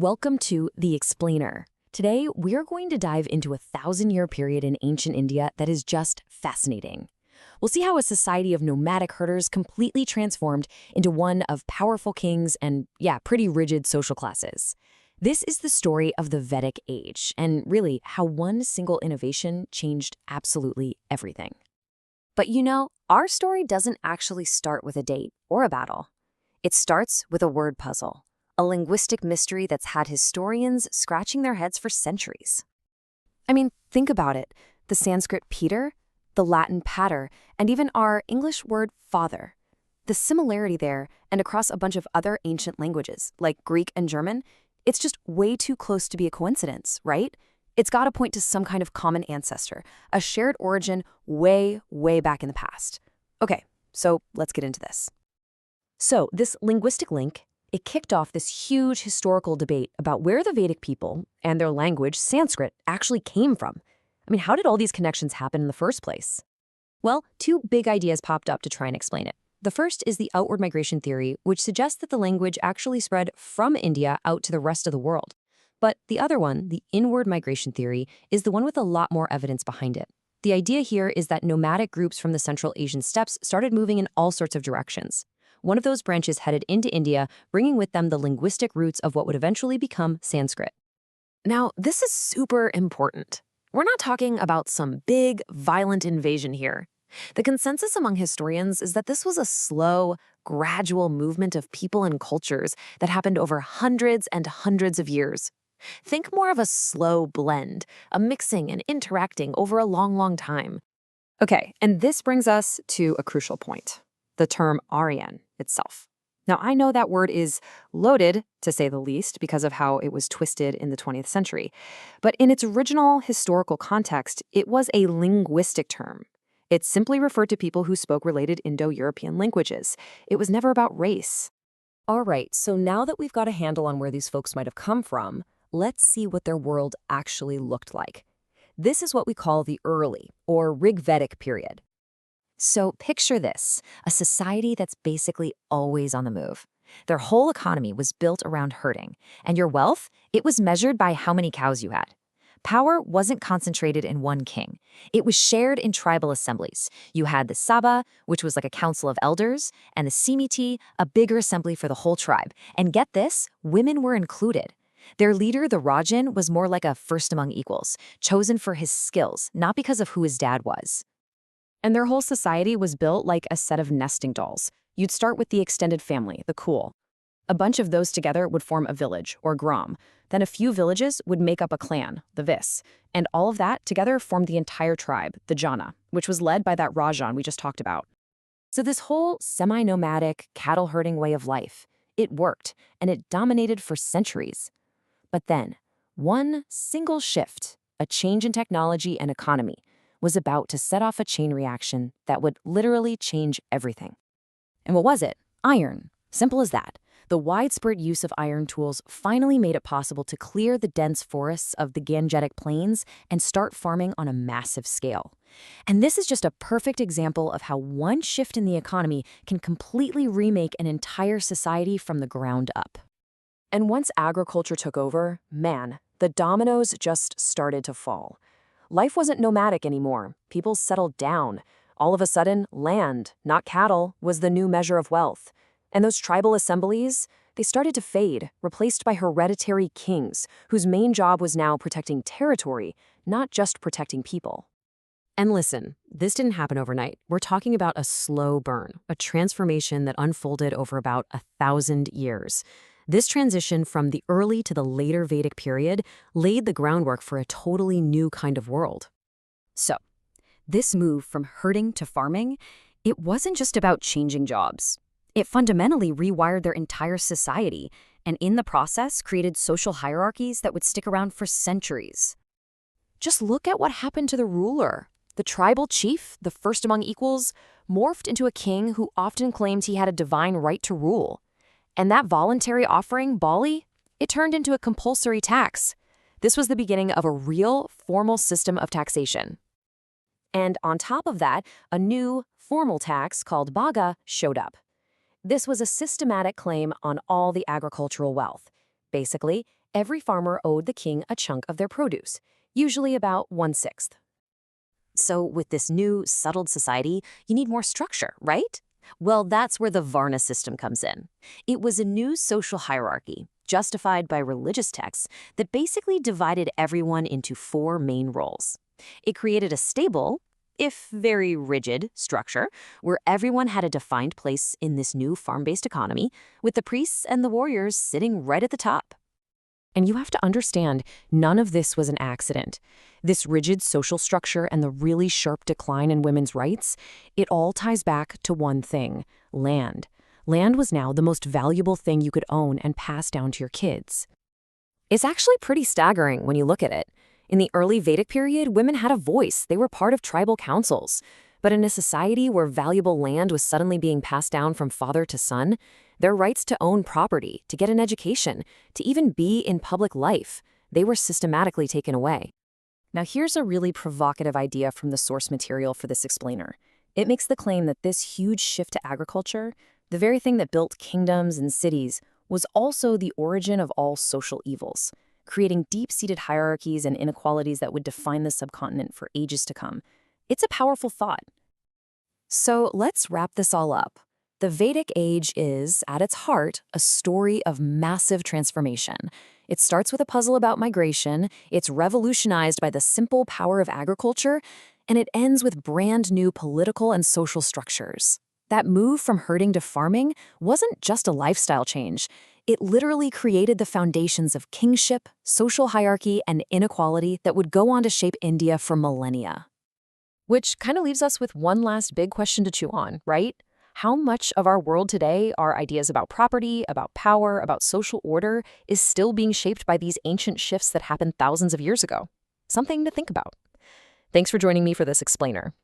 Welcome to The Explainer. Today, we're going to dive into a 1,000-year period in ancient India that is just fascinating. We'll see how a society of nomadic herders completely transformed into one of powerful kings and, pretty rigid social classes. This is the story of the Vedic Age, and really, how one single innovation changed absolutely everything. But our story doesn't actually start with a date or a battle. It starts with a word puzzle. A linguistic mystery that's had historians scratching their heads for centuries. Think about it. The Sanskrit Peter, the Latin pater, and even our English word father. The similarity there, and across a bunch of other ancient languages, like Greek and German, it's just way too close to be a coincidence, right? It's got to point to some kind of common ancestor, a shared origin way, way back in the past. Okay, so let's get into this. So this linguistic link, it kicked off this huge historical debate about where the Vedic people and their language, Sanskrit, actually came from. How did all these connections happen in the first place? Well, two big ideas popped up to try and explain it. The first is the outward migration theory, which suggests that the language actually spread from India out to the rest of the world. But the other one, the inward migration theory, is the one with a lot more evidence behind it. The idea here is that nomadic groups from the Central Asian steppes started moving in all sorts of directions. One of those branches headed into India, bringing with them the linguistic roots of what would eventually become Sanskrit. Now, this is super important. We're not talking about some big, violent invasion here. The consensus among historians is that this was a slow, gradual movement of people and cultures that happened over hundreds and hundreds of years. Think more of a slow blend, a mixing and interacting over a long, long time. Okay, and this brings us to a crucial point. The term Aryan itself. Now, I know that word is loaded, to say the least, because of how it was twisted in the 20th century. But in its original historical context, it was a linguistic term. It simply referred to people who spoke related Indo-European languages. It was never about race. All right, so now that we've got a handle on where these folks might have come from, let's see what their world actually looked like. This is what we call the early, or Rig-Vedic period. So picture this, a society that's basically always on the move. Their whole economy was built around herding, and your wealth, it was measured by how many cows you had. Power wasn't concentrated in one king. It was shared in tribal assemblies. You had the Sabha, which was like a council of elders, and the Simiti, a bigger assembly for the whole tribe. And get this, women were included. Their leader, the Rajan, was more like a first among equals, chosen for his skills, not because of who his dad was. And their whole society was built like a set of nesting dolls. You'd start with the extended family, the Kul. A bunch of those together would form a village, or gram. Then a few villages would make up a clan, the Vis. And all of that together formed the entire tribe, the Jana, which was led by that Rajan we just talked about. So this whole semi-nomadic, cattle-herding way of life, it worked, and it dominated for centuries. But then, one single shift, a change in technology and economy, was about to set off a chain reaction that would literally change everything. And what was it? Iron. Simple as that. The widespread use of iron tools finally made it possible to clear the dense forests of the Gangetic Plains and start farming on a massive scale. And this is just a perfect example of how one shift in the economy can completely remake an entire society from the ground up. And once agriculture took over, man, the dominoes just started to fall. Life wasn't nomadic anymore. People settled down. All of a sudden, land, not cattle, was the new measure of wealth. And those tribal assemblies, they started to fade, replaced by hereditary kings, whose main job was now protecting territory, not just protecting people. And listen, this didn't happen overnight. We're talking about a slow burn, a transformation that unfolded over about 1,000 years. This transition from the early to the later Vedic period laid the groundwork for a totally new kind of world. So, this move from herding to farming, it wasn't just about changing jobs. It fundamentally rewired their entire society, and in the process created social hierarchies that would stick around for centuries. Just look at what happened to the ruler. The tribal chief, the first among equals, morphed into a king who often claimed he had a divine right to rule. And that voluntary offering, Bali, it turned into a compulsory tax. This was the beginning of a real, formal system of taxation. And on top of that, a new, formal tax called Bhaga showed up. This was a systematic claim on all the agricultural wealth. Basically, Every farmer owed the king a chunk of their produce, usually about 1/6. So with this new, settled society, you need more structure, right? Well, that's where the Varna system comes in. It was a new social hierarchy, justified by religious texts, that basically divided everyone into four main roles. It created a stable, if very rigid, structure where everyone had a defined place in this new farm-based economy, with the priests and the warriors sitting right at the top. And you have to understand, none of this was an accident. This rigid social structure and the really sharp decline in women's rights, it all ties back to one thing: land. Land was now the most valuable thing you could own and pass down to your kids. It's actually pretty staggering when you look at it. In the early Vedic period, women had a voice. They were part of tribal councils. But in a society where valuable land was suddenly being passed down from father to son, their rights to own property, to get an education, to even be in public life, they were systematically taken away. Now here's a really provocative idea from the source material for this explainer. It makes the claim that this huge shift to agriculture, the very thing that built kingdoms and cities, was also the origin of all social evils, creating deep-seated hierarchies and inequalities that would define the subcontinent for ages to come. It's a powerful thought. So let's wrap this all up. The Vedic Age is, at its heart, a story of massive transformation. It starts with a puzzle about migration, it's revolutionized by the simple power of agriculture, and it ends with brand new political and social structures. That move from herding to farming wasn't just a lifestyle change. It literally created the foundations of kingship, social hierarchy, and inequality that would go on to shape India for millennia. Which kind of leaves us with one last big question to chew on, right? How much of our world today, our ideas about property, about power, about social order, is still being shaped by these ancient shifts that happened thousands of years ago? Something to think about. Thanks for joining me for this explainer.